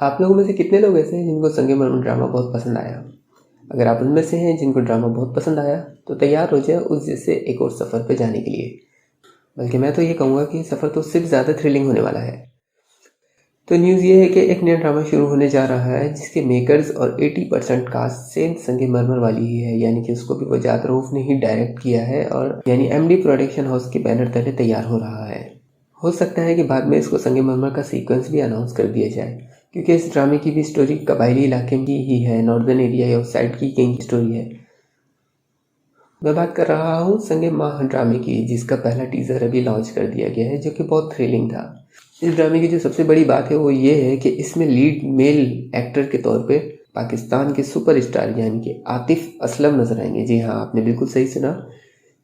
आप लोगों में से कितने लोग ऐसे हैं जिनको संगमरमर ड्रामा बहुत पसंद आया? अगर आप उनमें से हैं जिनको ड्रामा बहुत पसंद आया तो तैयार हो जाए उस जैसे एक और सफ़र पर जाने के लिए। बल्कि मैं तो ये कहूँगा कि सफ़र तो सिर्फ ज़्यादा थ्रिलिंग होने वाला है। तो न्यूज़ ये है कि एक नया ड्रामा शुरू होने जा रहा है जिसके मेकर्स और 80% कास्ट सेम संगमरमर वाली ही है, यानी कि उसको भी वजाहत रऊफ ने ही डायरेक्ट किया है और यानी एमडी प्रोडक्शन हाउस के बैनर तले तैयार हो रहा है। हो सकता है कि बाद में इसको संगमरमर का सीक्वेंस भी अनाउंस कर दिया जाए, क्योंकि इस ड्रामे की भी स्टोरी कबायली इलाके की ही है, नॉर्दर्न एरिया या उस साइड की किंग स्टोरी है। मैं बात कर रहा हूँ संगम ड्रामे की, जिसका पहला टीज़र अभी लॉन्च कर दिया गया है, जो कि बहुत थ्रिलिंग था। इस ड्रामे की जो सबसे बड़ी बात है वो ये है कि इसमें लीड मेल एक्टर के तौर पे पाकिस्तान के सुपरस्टार यानी कि आतिफ असलम नजर आएंगे। जी हाँ, आपने बिल्कुल सही सुना।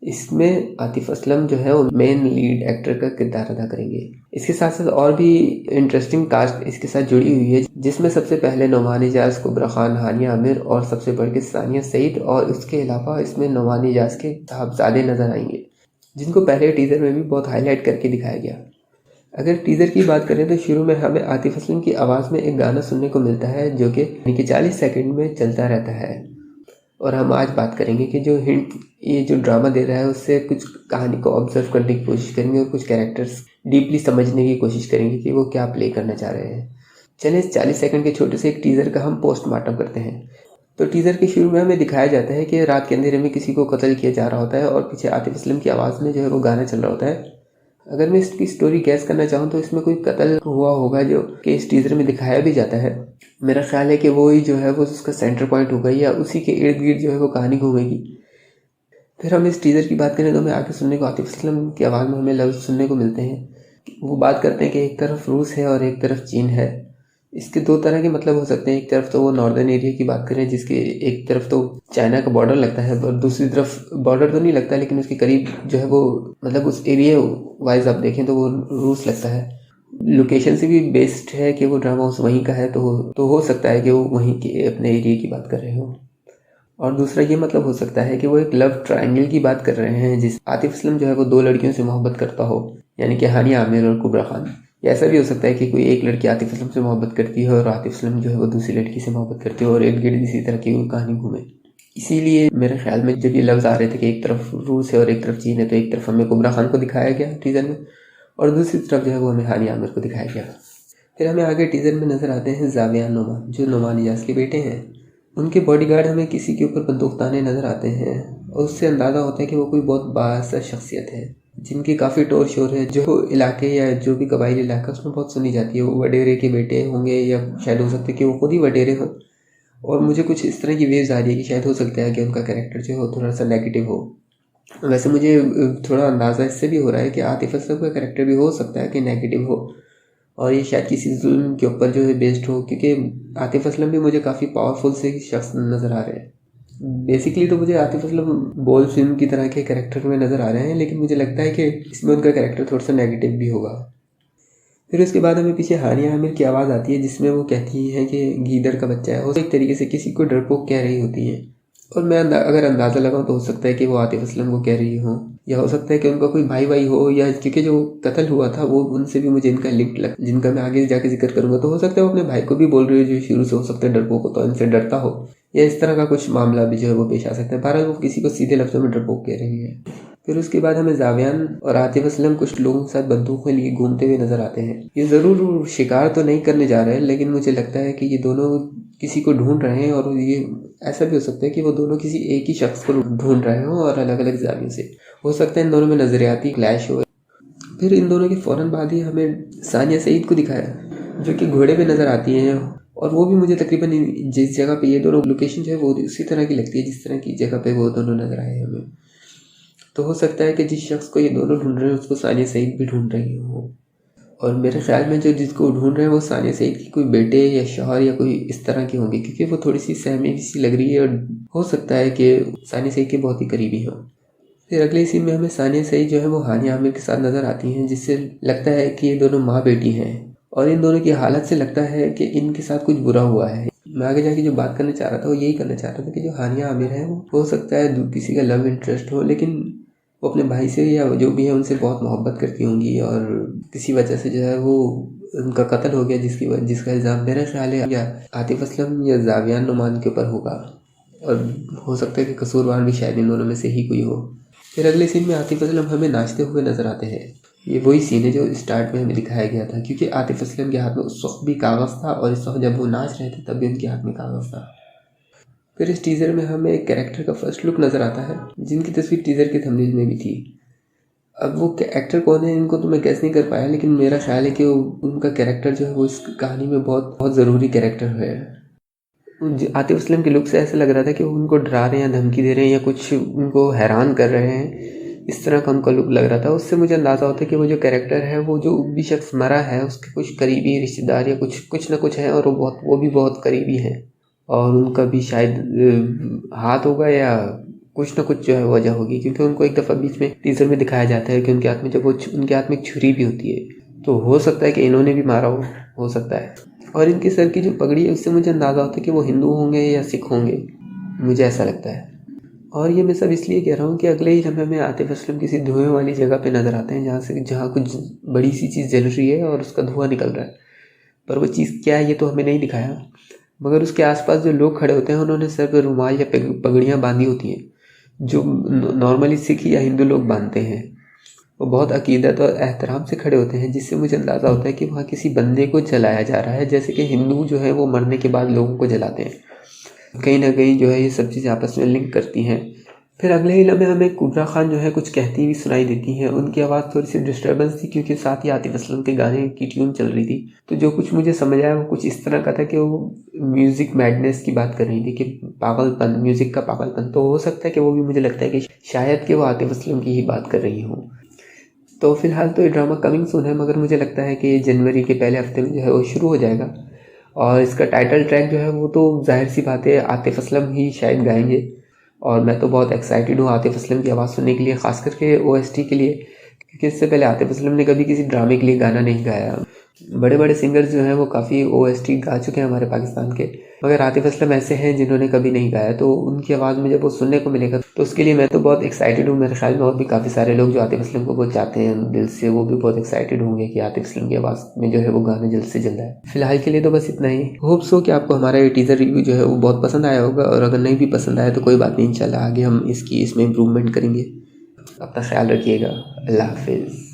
इसमें आतिफ असलम जो है वो मेन लीड एक्टर का किरदार अदा करेंगे। इसके साथ साथ और भी इंटरेस्टिंग कास्ट इसके साथ जुड़ी हुई है, जिसमें सबसे पहले नोमान इजाज, कुबरा खान, हानिया आमिर और सबसे बढ़ के सानिया सईद, और इसके अलावा इसमें नोमान इजाज के साहबजादे नजर आएंगे, जिनको पहले टीजर में भी बहुत हाईलाइट करके दिखाया गया। अगर टीजर की बात करें तो शुरू में हमें आतिफ असलम की आवाज़ में एक गाना सुनने को मिलता है जो कि 40 सेकंड में चलता रहता है। और हम आज बात करेंगे कि जो हिंट ये जो ड्रामा दे रहा है उससे कुछ कहानी को ऑब्जर्व करने की कोशिश करेंगे और कुछ कैरेक्टर्स डीपली समझने की कोशिश करेंगे कि वो क्या प्ले करना चाह रहे हैं। चलिए इस 40 सेकंड के छोटे से एक टीज़र का हम पोस्टमार्टम करते हैं। तो टीज़र के शुरू में हमें दिखाया जाता है कि रात के अंधेरे में किसी को कत्ल किया जा रहा होता है और पीछे आतिफ असलम की आवाज़ में जो है वो गाना चल रहा होता है। अगर मैं इसकी स्टोरी गैस करना चाहूँ तो इसमें कोई कत्ल हुआ होगा जो कि इस टीज़र में दिखाया भी जाता है। मेरा ख्याल है कि वो ही जो है वो उसका सेंटर पॉइंट होगा या उसी के इर्द गिर्द जो है वो कहानी घूमेगी। फिर हम इस टीज़र की बात करें तो हमें आगे सुनने को आतिफ असलम की आवाज़ में हमें लफ्ज़ सुनने को मिलते हैं। वो बात करते हैं कि एक तरफ रूस है और एक तरफ चीन है। इसके दो तरह के मतलब हो सकते हैं। एक तरफ तो वो नॉर्दर्न एरिया की बात करें जिसके एक तरफ तो चाइना का बॉर्डर लगता है और दूसरी तरफ बॉर्डर तो नहीं लगता लेकिन उसके करीब जो है वो मतलब उस एरिया वाइज आप देखें तो वो रूस लगता है। लोकेशन से भी बेस्ड है कि वो ड्रामा उस वहीं का है, तो हो सकता है कि वो वहीं के अपने एरिया की बात कर रहे हो। और दूसरा ये मतलब हो सकता है कि वो एक लव ट्रायंगल की बात कर रहे हैं जिस आतिफ असलम जो है वो दो लड़कियों से मोहब्बत करता हो, यानी कि हानिया आमिर और कुबरा खान। या ऐसा भी हो सकता है कि कोई एक लड़की आतिफ असलम से मोहब्बत करती है और आतिफ असलम जो है वो दूसरी लड़की से मोहब्बत करती है और इर्द गिर्द इसी तरह की कहानी घूमे। इसीलिए मेरे ख्याल में जब ये लफ्ज़ आ रहे थे कि एक तरफ रूस है और एक तरफ चीन है, तो एक तरफ हमें कुबरा खान को दिखाया गया टीज़र में और दूसरी तरफ जो है वो हमें हानिया आमिर को दिखाया गया। फिर हमें आगे टीज़र में नज़र आते हैं जावियान नोमान, जो नोमान इजाज़ के बेटे हैं। उनके बॉडीगार्ड हमें किसी के ऊपर बंदूक ताने नज़र आते हैं और उससे अंदाज़ा होता है कि वो कोई बहुत बाअसर शख्सियत है जिनकी काफ़ी टोर शोर है, जो इलाके या जो भी कबाइली इलाका उसमें बहुत सुनी जाती है। वो वडेरे के बेटे होंगे या शायद हो सकता है कि वो खुद ही वडेरे हों। और मुझे कुछ इस तरह की वेव्स आ रही है कि शायद हो सकता है कि उनका कैरेक्टर जो है थोड़ा सा नेगेटिव हो। वैसे मुझे थोड़ा अंदाज़ा इससे भी हो रहा है कि आतिफ असलम का कैरेक्टर भी हो सकता है कि नेगेटिव हो और ये शायद किसी जुल्म के ऊपर जो है बेस्ड हो, क्योंकि आतिफ असलम भी मुझे काफ़ी पावरफुल से शख्स नज़र आ रहे हैं। बेसिकली तो मुझे आतिफ असलम बोल फिल्म की तरह के कैरेक्टर में नज़र आ रहे हैं, लेकिन मुझे लगता है कि इसमें उनका कैरेक्टर थोड़ा सा नेगेटिव भी होगा। फिर उसके बाद हमें पीछे हानिया आमिर की आवाज़ आती है जिसमें वो कहती हैं कि गीदड़ का बच्चा है। वो एक तरीके से किसी को डरपोक कह रही होती है और मैं अगर अंदाज़ा लगाऊं तो हो सकता है कि वो आतिफ असलम को कह रही हो या हो सकता है कि उनका कोई भाई भाई हो, या क्योंकि जो कत्ल हुआ था वो उनसे भी मुझे इनका लिंक जिनका मैं आगे जाके जिक्र करूंगा, तो हो सकता है वो अपने भाई को भी बोल रही हो जो शुरू से हो सकता है डरपोक हो, तो इनसे डरता हो या इस तरह का कुछ मामला भी जो है वो पेश आ सकता है। बहरहाल वो किसी को सीधे लफ्ज़ों में डरपोक कह रही है। फिर उसके बाद हमें जावियान और आतिफ असलम कुछ लोगों के साथ बंदूक में लिए घूमते हुए नजर आते हैं। ये ज़रूर शिकार तो नहीं करने जा रहे हैं, लेकिन मुझे लगता है कि ये दोनों किसी को ढूंढ रहे हैं और ये ऐसा भी हो सकता है कि वो दोनों किसी एक ही शख्स को ढूंढ रहे हों और अलग अलग जावियों से। हो सकता है इन दोनों में नज़रियाती क्लैश हो। फिर इन दोनों के फ़ौरन बाद ही हमें सानिया सईद को दिखाया जो कि घोड़े पे नज़र आती हैं और वो भी मुझे तकरीबन जिस जगह पे ये दोनों लोकेशन जो है वो उसी तरह की लगती है जिस तरह की जगह पे वो दोनों नज़र आए हमें। तो हो सकता है कि जिस शख्स को ये दोनों ढूंढ रहे हैं उसको सानिया सईद भी ढूंढ रही हो। और मेरे ख्याल में जो जिसको ढूंढ रहे हैं वो सानिया सईद की कोई बेटे या शौहर या कोई इस तरह की होंगी, क्योंकि वो थोड़ी सी सहमी सी लग रही है और हो सकता है कि सानिया सईद के बहुत ही करीबी हो। फिर अगले सीन में हमें सानिया सईद जो है वो हानिया आमिर के साथ नज़र आती हैं, जिससे लगता है कि ये दोनों माँ बेटी हैं और इन दोनों की हालत से लगता है कि इनके साथ कुछ बुरा हुआ है। मैं आगे जाके जो बात करना चाह रहा था वो यही करना चाह रहा था कि जो हानिया आमिर है वो हो सकता है किसी का लव इंटरेस्ट हो, लेकिन वो अपने भाई से या जो भी है उनसे बहुत मोहब्बत करती होंगी और किसी वजह से जो है वो उनका कत्ल हो गया, जिसका इल्ज़ाम मेरा ख्याल है या आतिफ असलम या जावियान नुमान के ऊपर होगा, और हो सकता है कि कसूरवार भी शायद इन दोनों में से ही कोई हो। फिर अगले सीन में आतिफ असलम हमें नाचते हुए नजर आते हैं। ये वही सीन है जो स्टार्ट में हमें दिखाया गया था, क्योंकि आतिफ असलम के हाथ में उस वक्त भी कागज़ था और इस वक्त जब वो नाच रहे थे तब भी उनके हाथ में कागज़ था। फिर इस टीज़र में हमें एक कैरेक्टर का फर्स्ट लुक नज़र आता है, जिनकी तस्वीर टीज़र के थंबनेल में भी थी। अब वो एक्टर कौन है इनको तो मैं गेस नहीं कर पाया, लेकिन मेरा ख्याल है कि उनका कैरेक्टर जो है वो इस कहानी में बहुत बहुत ज़रूरी कैरेक्टर है। आतिफ असलम के लुक से ऐसा लग रहा था कि वो उनको डरा रहे हैं या धमकी दे रहे हैं या कुछ उनको हैरान कर रहे हैं, इस तरह का उनका लुक लग रहा था। उससे मुझे अंदाज़ा होता है कि वो जो कैरेक्टर है, वो जो भी शख्स मरा है उसके कुछ करीबी रिश्तेदार या कुछ ना कुछ हैं, और वो भी बहुत करीबी हैं, और उनका भी शायद हाथ होगा या कुछ ना कुछ जो है वजह होगी, क्योंकि उनको एक दफ़ा बीच में टीज़र में दिखाया जाता है कि उनके हाथ में उनके हाथ में एक छुरी भी होती है, तो हो सकता है कि इन्होंने भी मारा हो सकता है। और इनके सर की जो पगड़ी है उससे मुझे अंदाज़ा होता है कि वो हिंदू होंगे या सिख होंगे, मुझे ऐसा लगता है। और ये मैं सब इसलिए कह रहा हूँ कि अगले ही लम्हे में आतिफ असलम किसी धुएं वाली जगह पे नज़र आते हैं, जहाँ कुछ बड़ी सी चीज़ जल रही है और उसका धुआं निकल रहा है, पर वो चीज़ क्या है ये तो हमें नहीं दिखाया। मगर उसके आसपास जो लोग खड़े होते हैं उन्होंने सर पर रुमाल या पगड़ियाँ बांधी होती हैं, जो नॉर्मली सिख या हिंदू लोग बांधते हैं। वो बहुत अकीदत और एहतराम से खड़े होते हैं, जिससे मुझे अंदाज़ा होता है कि वहाँ किसी बंदे को जलाया जा रहा है, जैसे कि हिंदू जो है वो मरने के बाद लोगों को जलाते हैं। कहीं ना कहीं जो है ये सब चीज़ें आपस में लिंक करती हैं। फिर अगले ही लम्हे हमें कुबरा खान जो है कुछ कहती हुई सुनाई देती हैं। उनकी आवाज़ थोड़ी सी डिस्टर्बेंस थी, क्योंकि साथ ही आतिफ असलम के गाने की ट्यून चल रही थी। तो जो कुछ मुझे समझ आया वो कुछ इस तरह का था कि वो म्यूज़िक मैडनेस की बात कर रही थी, कि पागलपन, म्यूज़िक का पागलपन। तो हो सकता है कि वो भी, मुझे लगता है कि शायद कि वो आतिफ असलम की ही बात कर रही हो। तो फिलहाल तो ये ड्रामा कमिंग सून है, मगर मुझे लगता है कि जनवरी के पहले हफ्ते में जो है वो शुरू हो जाएगा। और इसका टाइटल ट्रैक जो है वो तो जाहिर सी बात है आतिफ असलम ही शायद गाएंगे, और मैं तो बहुत एक्साइटेड हूँ आतिफ असलम की आवाज़ सुनने के लिए, ख़ास करके ओएसटी के लिए, क्योंकि इससे पहले आतिफ असलम ने कभी किसी ड्रामे के लिए गाना नहीं गाया। बड़े बड़े सिंगर्स जो हैं वो काफ़ी ओएसटी गा चुके हैं हमारे पाकिस्तान के, मगर आतिफ असलम ऐसे हैं जिन्होंने कभी नहीं गाया। तो उनकी आवाज़ में जब वो सुनने को मिलेगा तो उसके लिए मैं तो बहुत एक्साइटेड हूँ। मेरे ख्याल में और भी काफ़ी सारे लोग जो आतिफ असलम को बहुत चाहते हैं दिल से, वो भी बहुत एक्साइटेड होंगे कि आतिफ असलम की आवाज़ में जो है वो गाना जल्द से जल्द आए। फिलहाल के लिए तो बस इतना ही। होप सो कि आपको हमारा ये टीज़र रिव्यू जो है वो बहुत पसंद आया होगा, और अगर नहीं भी पसंद आया तो कोई बात नहीं, इंशाल्लाह आगे हम इसमें इम्प्रूवमेंट करेंगे। अपना ख्याल रखिएगा। अल्लाह हाफिज़।